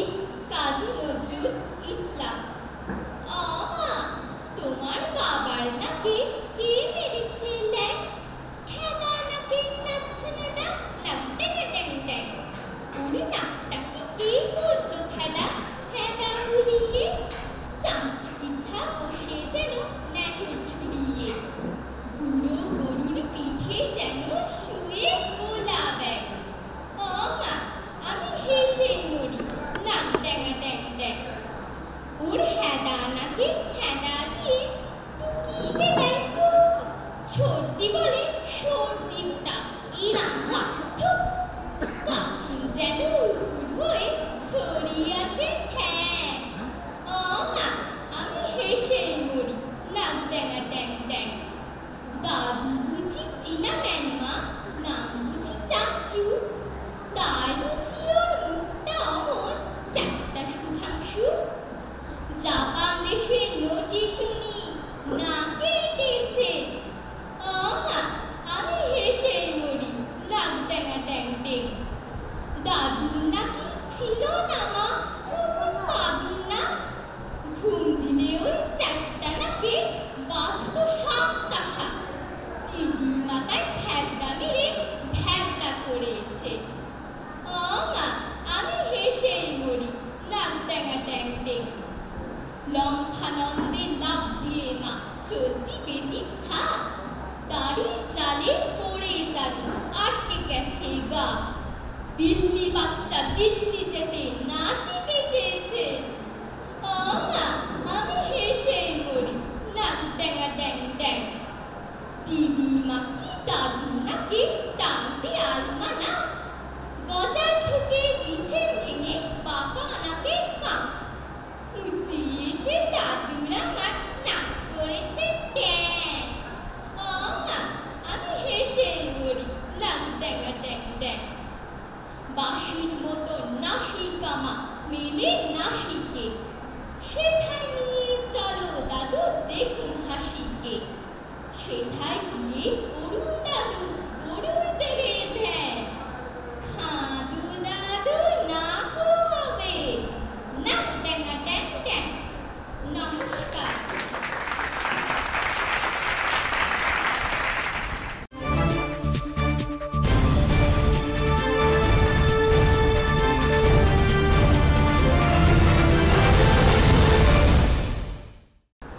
Speaker 4: চলতি বেজি ছাপ দাড়ির চালে পড়ে যাবে আটকে গেছে গা দিল্লি বাচ্চা দিল্লি যেতে না শিখে এসেছে মা আমি হেসে মরি নাক ড্যাঙা ড্যাং ড্যাং দিদিমা কি দাদু নাকি টানতে আলমানা গজায় ঢুকে বিছে ভেঙে পাকা আনাকে কাপ উঁচি এসে দাদুরা মার নাক করেছে ট্যাং মা আমি হেসে মরি নাক ড্যাঙা ড্যাং ড্যাং বাঁশির মতো নাসিকামা মেলে নাসিকে সেথায় নিয়ে চলো দাদু দেখুন হাসিকে সেথায় গিয়ে করুন দাদু গরুর দেবে ধ্যান খাদু দাদু না হবে না ড্যাঙা ড্যাং ড্যাং নমস্কার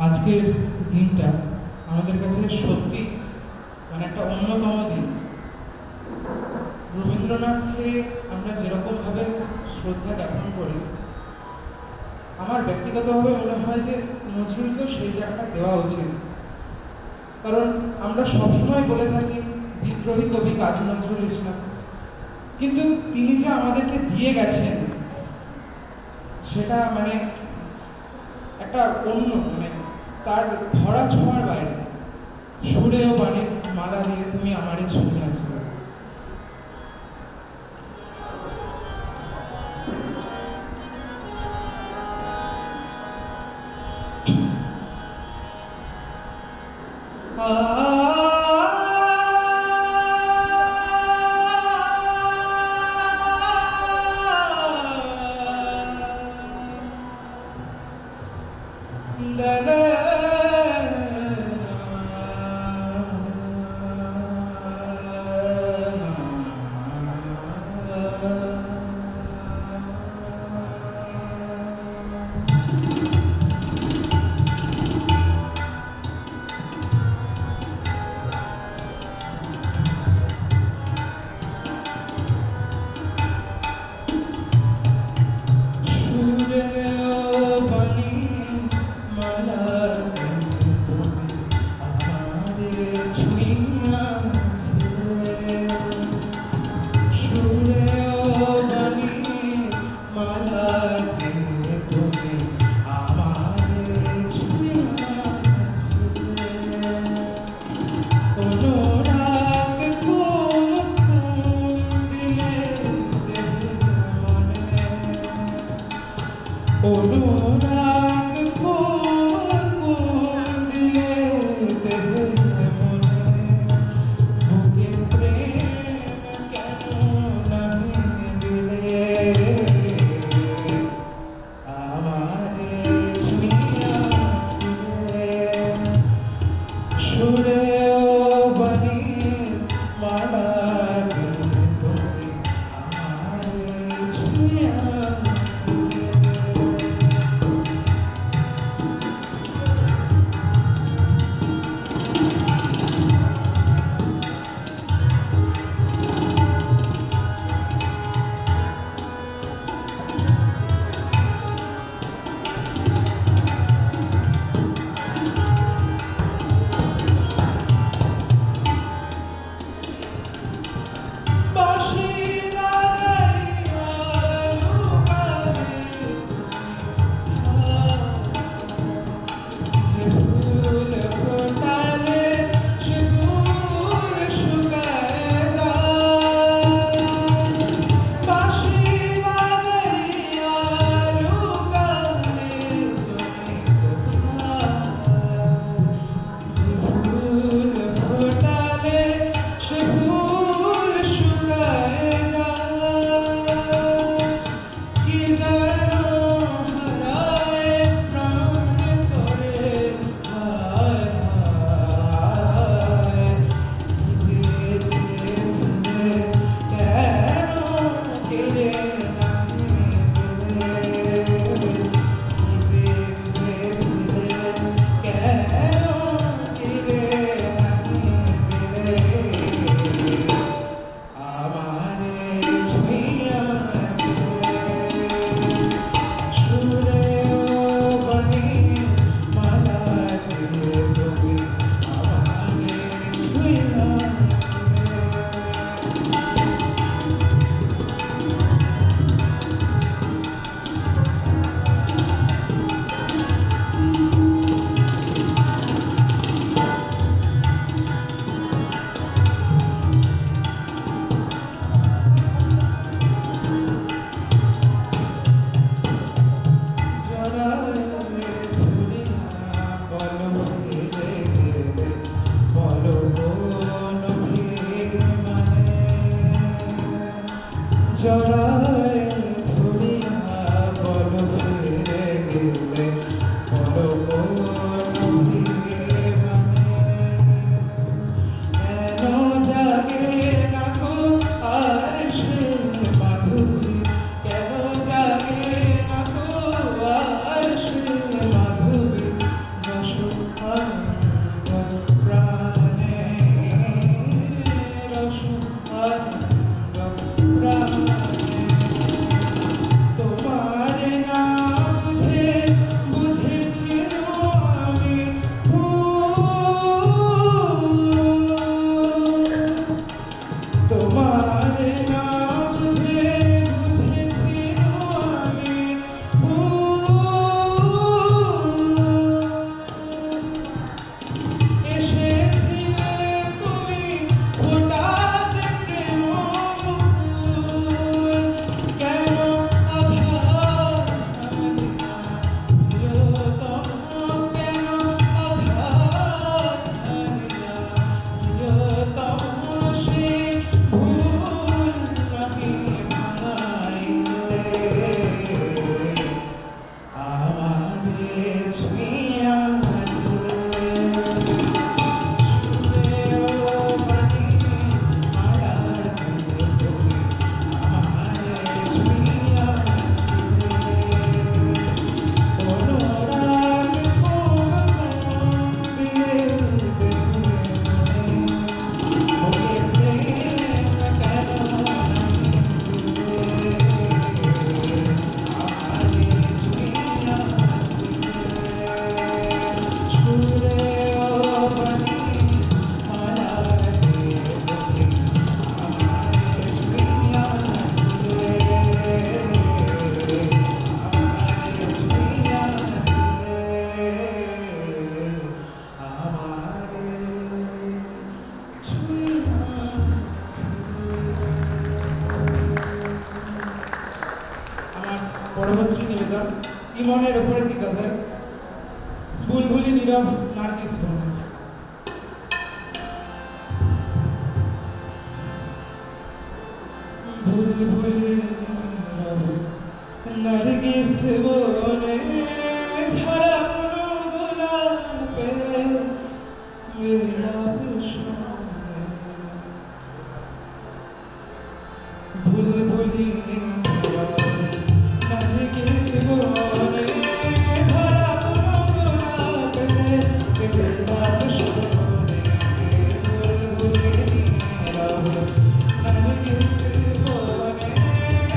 Speaker 8: আজকের দিনটা আমাদের কাছে সত্যি মানে একটা অন্যতম দিন। রবীন্দ্রনাথকে আমরা যেরকমভাবে শ্রদ্ধা জ্ঞাপন করি, আমার ব্যক্তিগতভাবে মনে হয় যে নজরুলকেও সেই জায়গাটা দেওয়া উচিত। কারণ আমরা সবসময় বলে থাকি বিদ্রোহী কবি কাজী নজরুল ইসলাম, কিন্তু তিনি যে আমাদেরকে দিয়ে গেছেন সেটা মানে একটা অন্য মানে তার ধরা ছোঁয়ার বাইরে। সুরে ও বাণীর মালা দিয়ে তুমি আমারে ছুঁয়ে আছো। পরবর্তী নিবেদন ইমনের উপর একটি গজল বুলবুলি নীরব নার্গিস বন। বুলবুলি নীরব নার্গিস বনে ঝরা কোনো গোলাপে বিলাপ শোনে। বুলবুলি নীরব নার্গিস বনে ঝরা কোনো গোলাপে বিলাপ শোনে। বুলবুলি নীরব নার্গিস বনে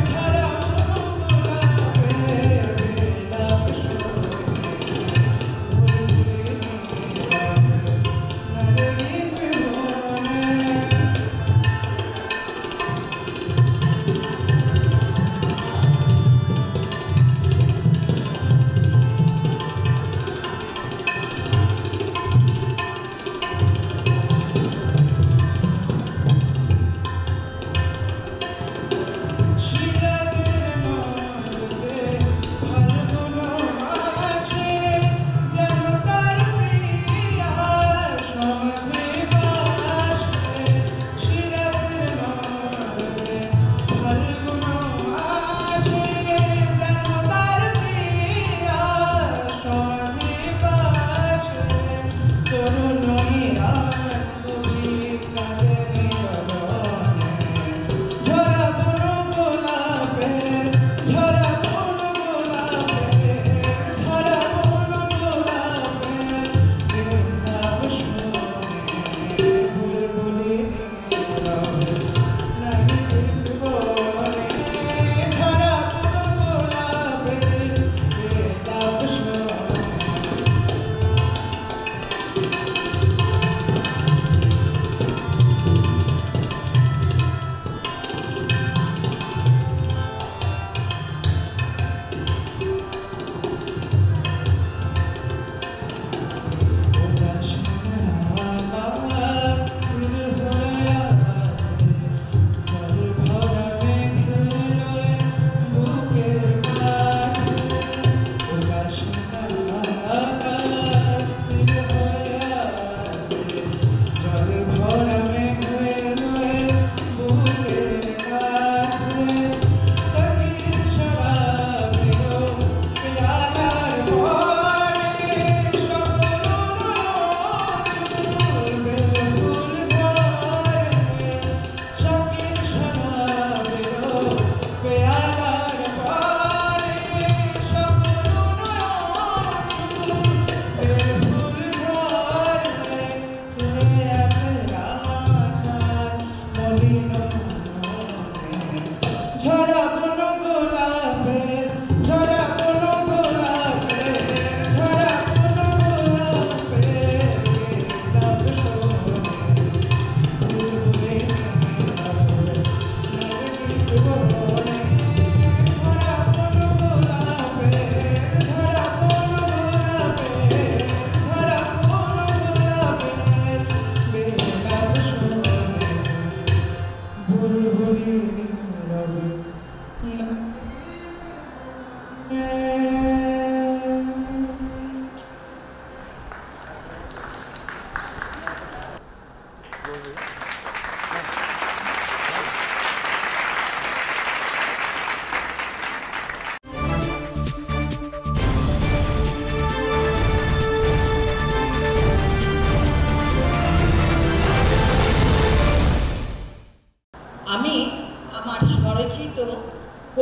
Speaker 8: ঝরা কোনো গোলাপে বিলাপ শোনে। বুলবুলি নীরব নার্গিস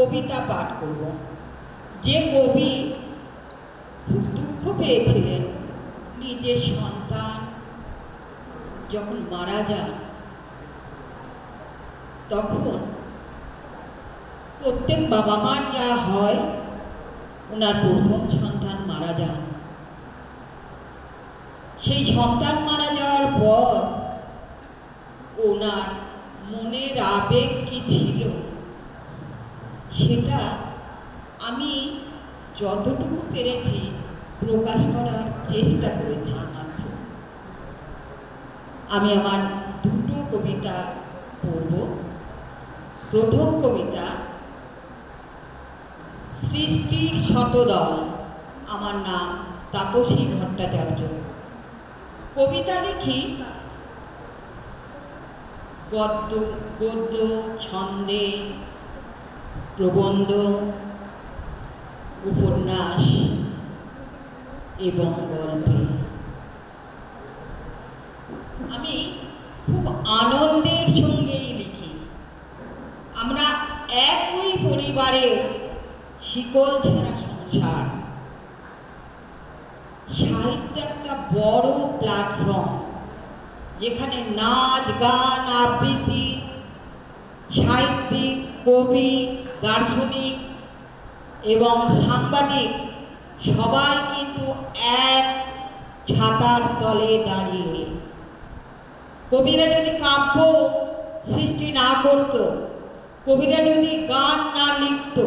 Speaker 7: কবিতা পাঠ করব। যে কবি খুব দুঃখ পেয়েছিলেন নিজের সন্তান যখন মারা যান, তখন প্রত্যেক বাবা মার যা হয়, ওনার প্রথম সন্তান মারা যান। সেই সন্তান মারা যাওয়ার পর ওনার মনের আবেগ কি ছিল সেটা আমি যতটুকু পেরেছি প্রকাশ করার চেষ্টা করেছি মাত্র। আমি আমার দুটো কবিতা পড়ব। প্রথম কবিতা সৃষ্টির শতদল। আমার নাম তাপসী ভট্টাচার্য। কবিতা লিখি গদ্য, ছন্দে, প্রবন্ধ, উপন্যাস এবং গল্পে। আমি খুব আনন্দের সঙ্গেই লিখি। আমরা একই পরিবারের শিকল ছেঁড়া সংসার। সাহিত্য একটা বড় প্ল্যাটফর্ম, যেখানে নাচ, গান, আবৃত্তি, সাহিত্যিক, কবি, দার্শনিক এবং সাংবাদিক সবাই কিন্তু এক ছাতার তলে দাঁড়িয়ে। কবিরা যদি কাব্য সৃষ্টি না করত, কবিরা যদি গান না লিখত,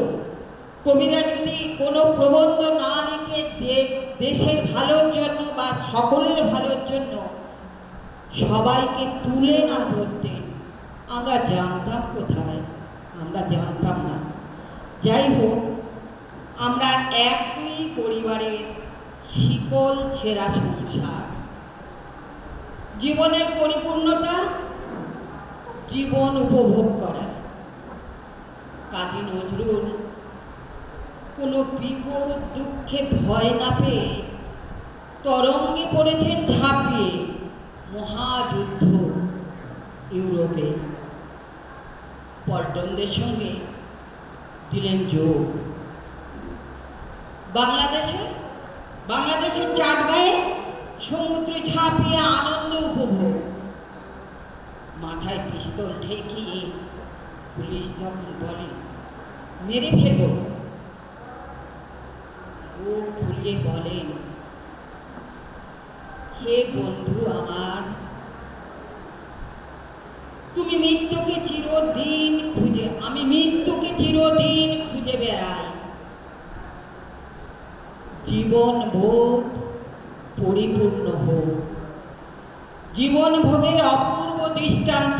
Speaker 7: কবিরা যদি কোনো প্রবন্ধ না লিখে দেশের ভালোর জন্য বা সকলের ভালোর জন্য সবাইকে তুলে না ধরতে, আমরা জানতাম কোথায়? আমরা জানতাম না। যাই হোক, আমরা একই পরিবারের শিকল ছেঁড়া সংসার। জীবনের পরিপূর্ণতা জীবন উপভোগ করা। কাজী নজরুল কোনো বিপদ দুঃখে ভয় না পেয়ে তরঙ্গে পড়েছেন ঝাঁপিয়ে মহাযুদ্ধ ইউরোপে। পল্টনদের সঙ্গে দিলেন যোগ। বাংলাদেশের চাটগাঁয়ে সমুদ্রে ঝাঁপিয়ে আনন্দ উপভোগ। মাথায় পিস্তল ঠেকিয়ে পুলিশ যখন বলে মেরে ফেলব, ও ফুলিয়ে বলেন, হে বন্ধু আমার, তুমি মৃত্যুকে চিরদিন খুঁজে, আমি মৃত্যুকে চিরদিন খুঁজে বেড়াই। জীবন ভোগ পরিপূর্ণ হোক। জীবন ভোগের অপূর্ব দৃষ্টান্ত,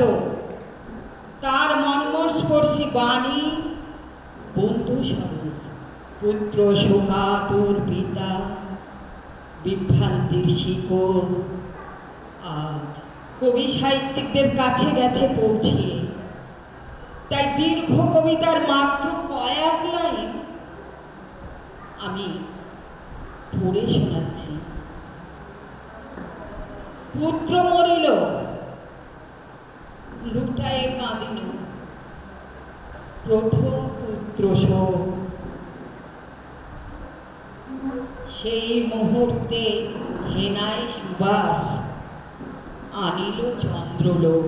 Speaker 7: তার মর্মস্পর্শী বাণী বন্ধু স্বরূপ। পুত্র শোকাতুর পিতা, বিভ্রান্তির শিকড় আজ কবি সাহিত্যিকদের কাছে গেছে পৌঁছিয়ে। তাই দীর্ঘ কবিতার মাত্র কয়েক লাইন আমি পড়ে শোনাচ্ছি। পুত্র মরিল, লুটায়ে কাঁদিল, প্রথম পুত্র শোক। সেই মুহূর্তে হেনায় সুবাস আনিল চন্দ্রলোক।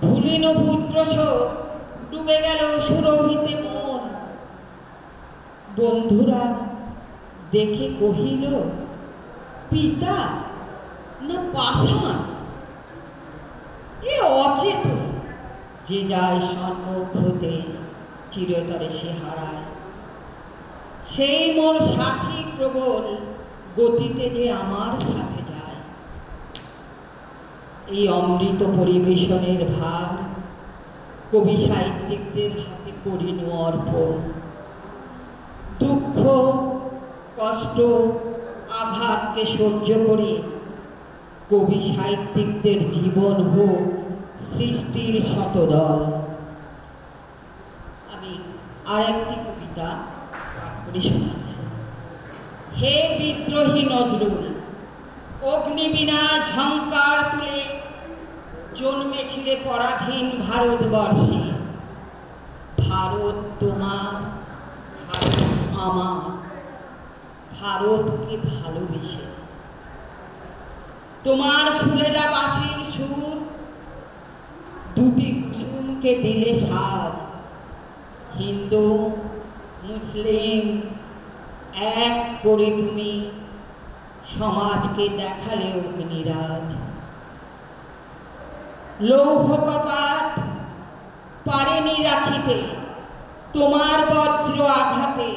Speaker 7: ভুলিন পুত্র শোক, ডুবে গেল সুরভিতে মন। বন্ধুরা দেখে কহিল, পিতা না পাষাণ, এ অচেতন। যে যায় সম্মুখ হতে চিরতরে সে হারায়। সেই মোর সাথী প্রবল গতিতে যে আমার সাথে যায়। এই অমৃত পরিবেশনের ভার কবি সাহিত্যিকদের হাতে করিল অর্পণ। দুঃখ, কষ্ট, আঘাতকে সহ্য করে কবি সাহিত্যিকদের জীবন হোক সৃষ্টির শতদল। আমি আর একটি কবিতা করে শোনাচ্ছি। হে বিদ্রোহী নজরুল, অগ্নিবীণা ঝঙ্কার তুলে জন্মেছিলে পরাধীন ভারতবর্ষে।
Speaker 9: ভারত তোমার, ভারত আমার, ভারতকে ভালোবেসে তোমার সুরেলা বাঁশির সুর দুটি কুসুমকে দিলে সাজ। হিন্দু মুসলিম এক করে তুমি সমাজকে দেখালে অগ্নিরাজ। লৌহ কপাট পারেনি রাখিতে তোমার বজ্র আঘাতে।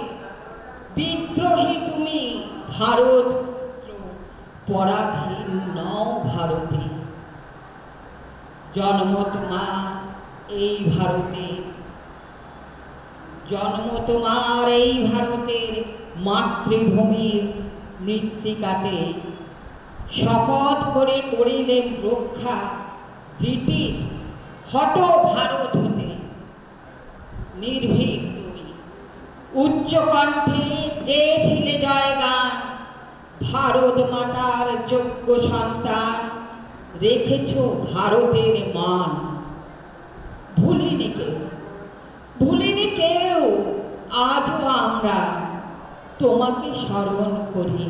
Speaker 9: বিদ্রোহী তুমি ভারত, পরাধীন নও ভারতে। জন্ম তোমার এই ভারতে, জন্ম তোমার এই ভারতের মাতৃভূমির মৃত্তিকাতে। শপথ করে করিলেন রক্ষা ব্রিটিশ হট ভারত হতে। নির্ভীক তুমি উচ্চ কণ্ঠে গেয়েছিলে জয়গান। ভারত মাতার যোগ্য সন্তান, রেখেছ ভারতের মান। ভুলিনি কেউ, ভুলিনি কেউ, আজও আমরা তোমাকে স্মরণ করি।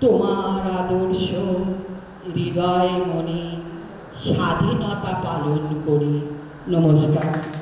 Speaker 9: তোমার আদর্শ হৃদয় মনে স্বাধীনতা পালন করি। নমস্কার।